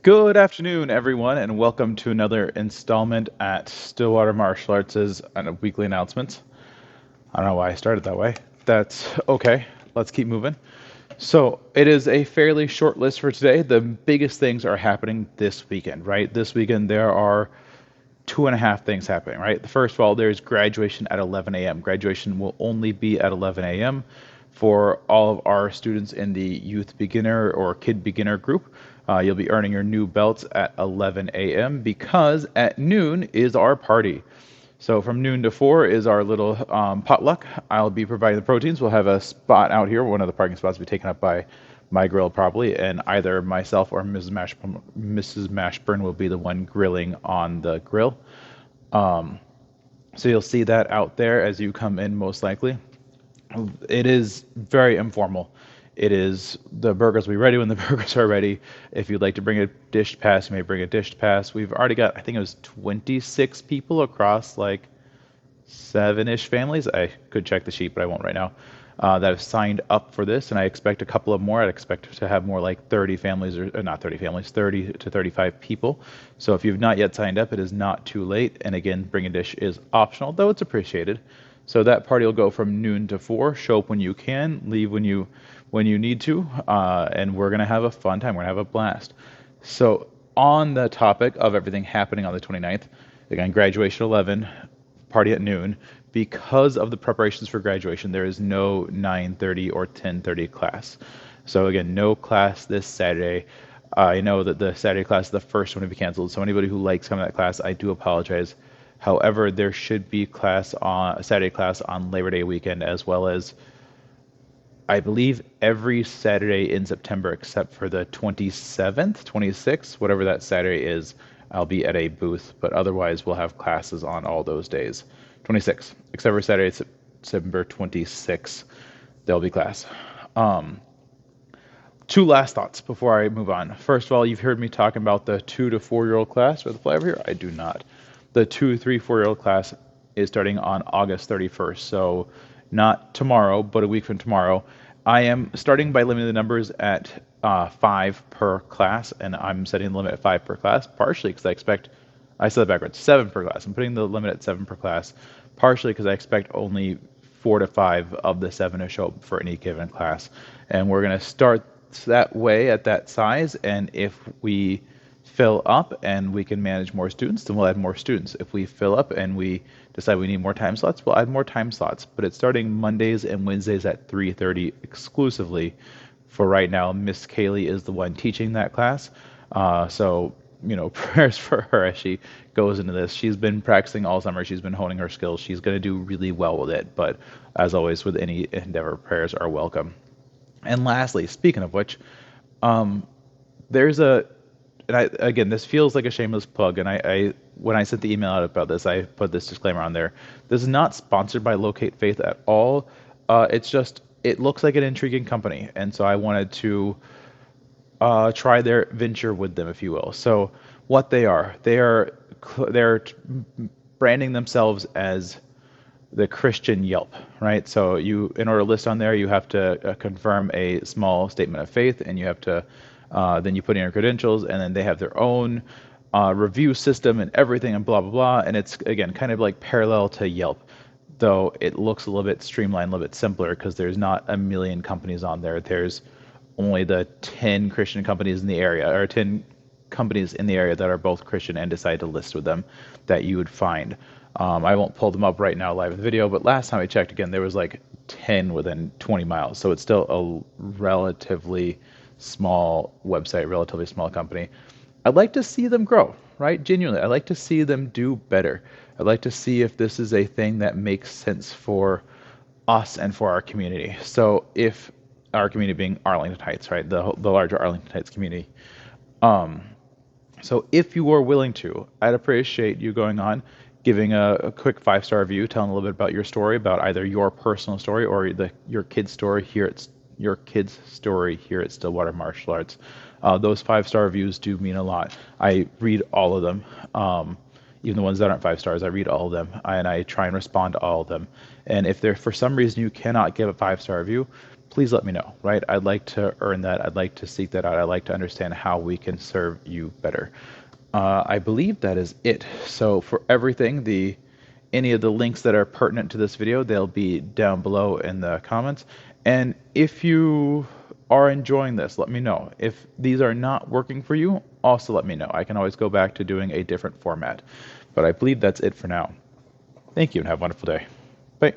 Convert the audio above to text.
Good afternoon, everyone, and welcome to another installment at Stillwater Martial Arts' weekly announcements. I don't know why I started that way. That's okay. Let's keep moving. So, it is a fairly short list for today. The biggest things are happening this weekend, right? This weekend, there are two and a half things happening, right? First of all, there's graduation at 11 a.m. Graduation will only be at 11 a.m. for all of our students in the youth beginner or kid beginner group. You'll be earning your new belts at 11 a.m. because at noon is our party. So from noon to 4 is our little potluck. I'll be providing the proteins. We'll have a spot out here. One of the parking spots will be taken up by my grill probably, and either myself or Mrs. Mashburn will be the one grilling on the grill. So you'll see that out there as you come in most likely. It is very informal. It is the burgers will be ready when the burgers are ready. If you'd like to bring a dish pass, you may bring a dish pass. We've already got, I think it was 26 people across like seven-ish families. I could check the sheet, but I won't right now. That have signed up for this, and I expect a couple of more. I'd expect to have more like 30 families, or not 30 families, 30 to 35 people. So if you've not yet signed up, it is not too late. And again, bring a dish is optional, though it's appreciated. So that party will go from noon to 4. Show up when you can, leave when you need to, and we're gonna have a fun time. We're gonna have a blast. So on the topic of everything happening on the 29th, again, graduation 11, party at noon. Because of the preparations for graduation, there is no 9:30 or 10:30 class. So again, no class this Saturday. I know that the Saturday class is the first one to be canceled. So anybody who likes coming to that class, I do apologize. However, there should be a Saturday class on Labor Day weekend, as well as I believe every Saturday in September except for the 27th, 26th, whatever that Saturday is. I'll be at a booth, but otherwise we'll have classes on all those days. 26th, except for Saturday, September 26th, there'll be class. Two last thoughts before I move on. First of all, you've heard me talking about the 2 to 4 year old class with the flyover here. I do not. The 2, 3, 4-year-old class is starting on August 31st. So not tomorrow, but a week from tomorrow. I am starting by limiting the numbers at 5 per class, and I'm setting the limit at 5 per class, partially because I said it backwards, 7 per class. I'm putting the limit at 7 per class, partially because I expect only 4 to 5 of the 7 to show up for any given class. And we're going to start that way at that size, and if we fill up and we can manage more students, then we'll add more students. If we fill up and we decide we need more time slots, we'll add more time slots. But it's starting Mondays and Wednesdays at 3:30 exclusively. For right now, Miss Kaylee is the one teaching that class. So, prayers for her as she goes into this. She's been practicing all summer. She's been honing her skills. She's going to do really well with it. But as always, with any endeavor, prayers are welcome. And lastly, speaking of which, there's again, this feels like a shameless plug, and I when I sent the email out about this, I put this disclaimer on there. This is not sponsored by Locate Faith at all. It's just, it looks like an intriguing company, and so I wanted to try their venture with them, if you will. So what they're branding themselves as the Christian Yelp, right? So in order to list on there, you have to confirm a small statement of faith, and you have to then you put in your credentials, and then they have their own review system and everything, and blah blah blah. And it's again kind of like parallel to Yelp, though it looks a little bit streamlined, a little bit simpler because there's not a million companies on there. There's only the 10 Christian companies in the area, or 10 companies in the area that are both Christian and decide to list with them that you would find. I won't pull them up right now live in the video, but last time I checked again, there was like 10 within 20 miles. So it's still a relatively small website, relatively small company. I'd like to see them grow, right? Genuinely, I'd like to see them do better. I'd like to see if this is a thing that makes sense for us and for our community. So if our community being Arlington Heights, right? The larger Arlington Heights community. So if you are willing to, I'd appreciate you going on, giving a quick 5-star review, telling a little bit about your story, about either your personal story or your kid's story here at Stillwater Martial Arts. Those 5-star reviews do mean a lot. I read all of them, even the ones that aren't 5 stars. I read all of them, and I try and respond to all of them. And if there, for some reason, you cannot give a 5-star review, please let me know, right? I'd like to earn that. I'd like to seek that out. I'd like to understand how we can serve you better. I believe that is it. So for everything, any of the links that are pertinent to this video, they'll be down below in the comments. And if you are enjoying this, let me know. If these are not working for you, also let me know. I can always go back to doing a different format. But I believe that's it for now. Thank you and have a wonderful day. Bye.